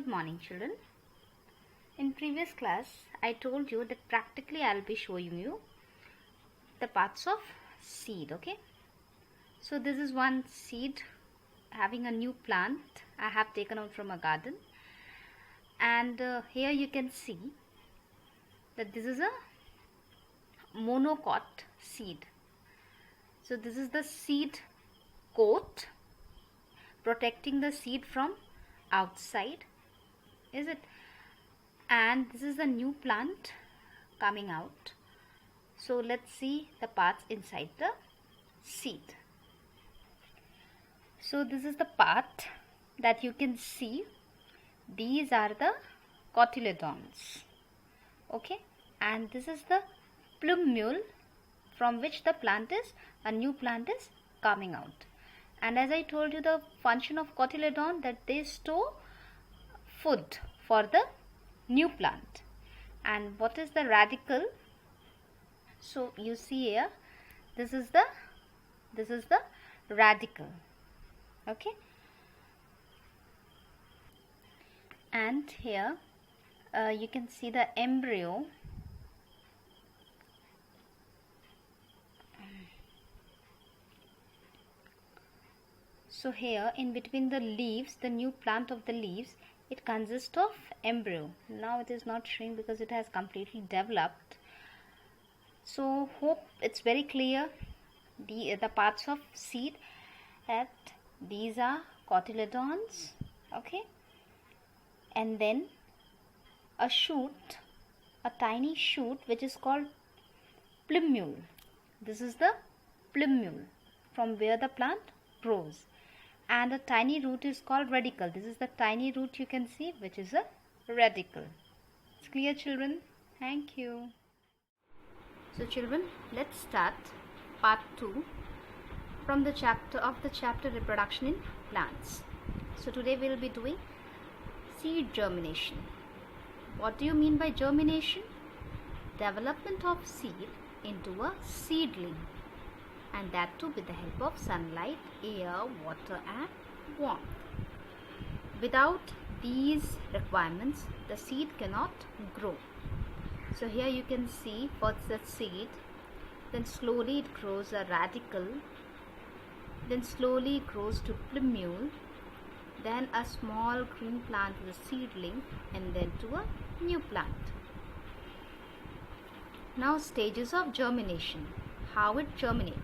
Good morning, children. In previous class, I told you that practically I'll be showing you the parts of seed, okay? So this is one seed having a new plant I have taken out from a garden, and here you can see that this is a monocot seed. So this is the seed coat protecting the seed from outside, is it? And this is the new plant coming out. So let's see the parts inside the seed. So this is the part that you can see. These are the cotyledons, okay? And this is the plumule from which the new plant is coming out. And as I told you, the function of cotyledon that they store food for the new plant. And what is the radicle? So you see here, this is the radicle, okay? And here you can see the embryo. So here in between the leaves, the new plant of the leaves, it consists of embryo. Now it is not showing because it has completely developed. So hope it's very clear the parts of seed, that these are cotyledons, okay? And then a shoot, a tiny shoot which is called plumule. This is the plumule from where the plant grows. And a tiny root is called radicle. This is the tiny root you can see, which is a radicle. It's clear, children? Thank you. So children, let's start part 2 from the chapter reproduction in plants. So today we will be doing seed germination. What do you mean by germination? Development of seed into a seedling, and that too with the help of sunlight, air, water and warmth. Without these requirements, the seed cannot grow. So here you can see first the seed, then slowly it grows a radicle, then slowly it grows to plumule, then a small green plant with a seedling, and then to a new plant. Now stages of germination. How it germinates?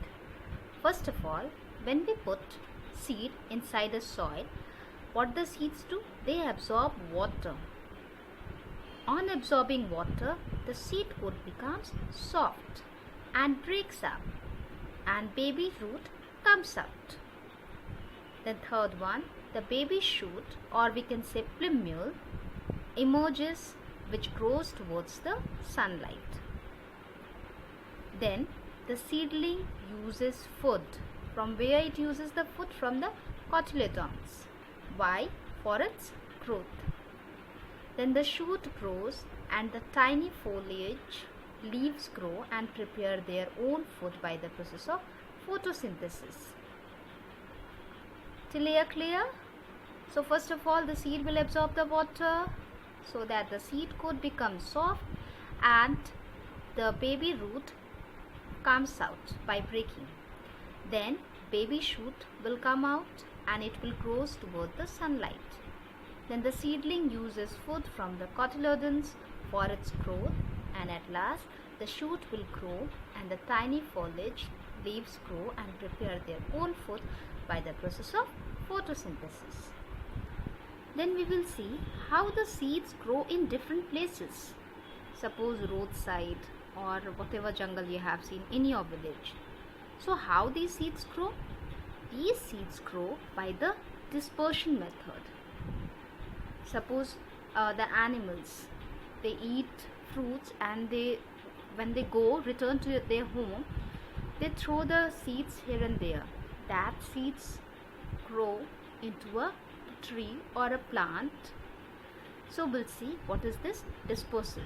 First of all, when we put seed inside the soil, what the seeds do? They absorb water. On absorbing water, the seed coat becomes soft and breaks up, and baby root comes out. The third one, the baby shoot, or we can say plumule, emerges, which grows towards the sunlight. Then the seedling uses food. From where it uses the food? From the cotyledons. Why? For its growth. Then the shoot grows and the tiny foliage leaves grow and prepare their own food by the process of photosynthesis. Till here clear? So first of all, the seed will absorb the water so that the seed coat becomes soft, and the baby root comes out by breaking. Then baby shoot will come out and it will grow toward the sunlight. Then the seedling uses food from the cotyledons for its growth, and at last the shoot will grow and the tiny foliage leaves grow and prepare their own food by the process of photosynthesis. Then we will see how the seeds grow in different places. Suppose roadside or whatever jungle you have seen in your village. So how these seeds grow? These seeds grow by the dispersion method. Suppose the animals, they eat fruits, and when they return to their home, they throw the seeds here and there. That seeds grow into a tree or a plant. So we'll see what is this dispersal.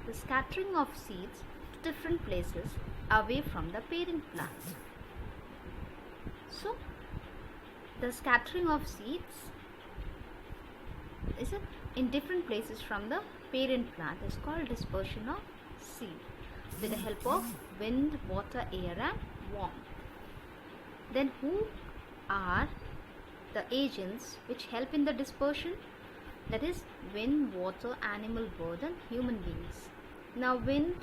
The scattering of seeds to different places away from the parent plant. So the scattering of seeds is it in different places from the parent plant is called dispersion of seed with the help of wind, water, air and warmth. Then who are the agents which help in the dispersion? That is wind, water, animal, bird and human beings. Now wind,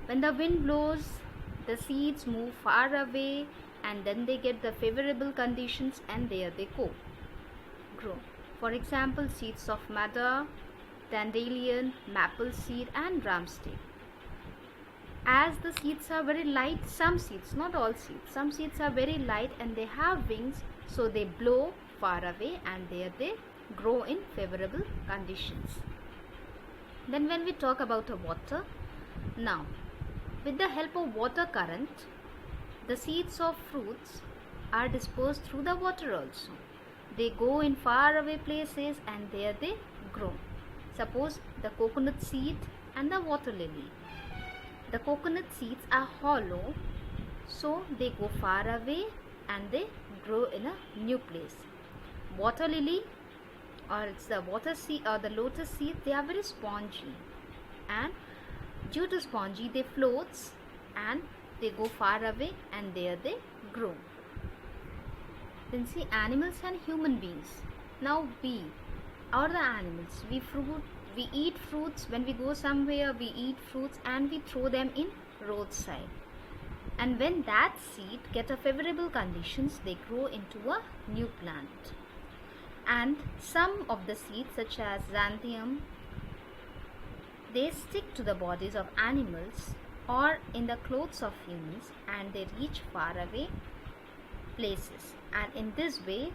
when the wind blows, the seeds move far away and then they get the favorable conditions and there they grow. For example, seeds of madder, dandelion, maple seed and drumstick. As the seeds are very light, some seeds, not all seeds, some seeds are very light and they have wings, so they blow far away and there they grow in favorable conditions. Then when we talk about the water, now with the help of water current, the seeds of fruits are dispersed through the water also. They go in far away places and there they grow. Suppose the coconut seed and the water lily. The coconut seeds are hollow, so they go far away and they grow in a new place. Water lily, or it's the water seed or the lotus seed, they are very spongy, and due to spongy they floats and they go far away and there they grow. Then see animals and human beings. Now we are the animals. We eat fruits. When we go somewhere, we eat fruits and we throw them in roadside. And when that seed get a favorable conditions, they grow into a new plant. And some of the seeds, such as xanthium, they stick to the bodies of animals or in the clothes of humans and they reach far away places. And in this way,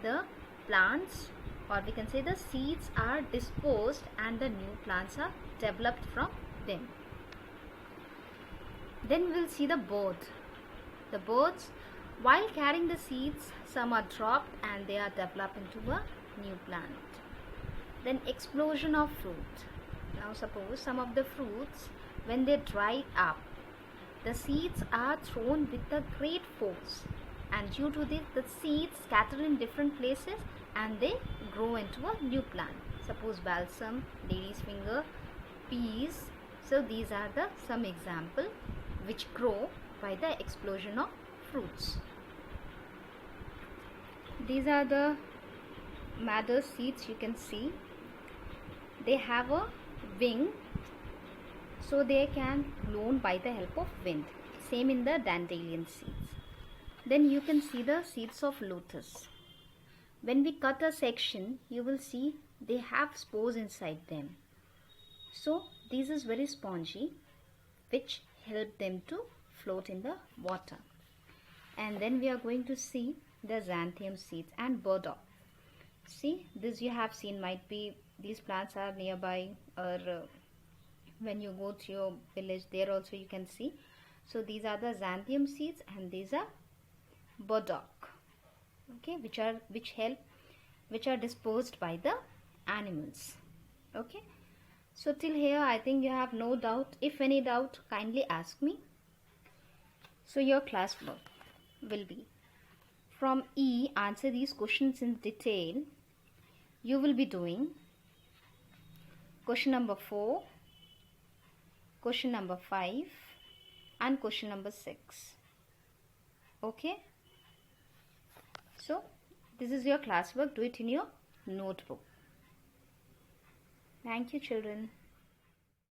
the plants, or we can say the seeds, are disposed and the new plants are developed from them. Then we'll see the bird. The birds, while carrying the seeds, some are dropped and they are developed into a new plant. Then explosion of fruit. Now suppose some of the fruits, when they dry up, the seeds are thrown with a great force, and due to this the seeds scatter in different places and they grow into a new plant. Suppose balsam, lady's finger, peas. So these are the some example which grow by the explosion of fruits. These are the madder seeds. You can see they have a wing, so they can blown by the help of wind. Same in the dandelion seeds. Then you can see the seeds of lotus. When we cut a section, you will see they have spores inside them. So this is very spongy, which help them to float in the water. And then we are going to see the xanthium seeds and burdock. See, this you have seen, might be these plants are nearby, or when you go to your village, there also you can see. So these are the xanthium seeds and these are burdock, okay, which are disposed by the animals. Okay, so till here I think you have no doubt. If any doubt, kindly ask me. So your class work will be from E, answer these questions in detail. You will be doing question number 4, question number 5 and question number 6. Okay, so this is your classwork. Do it in your notebook. Thank you, children.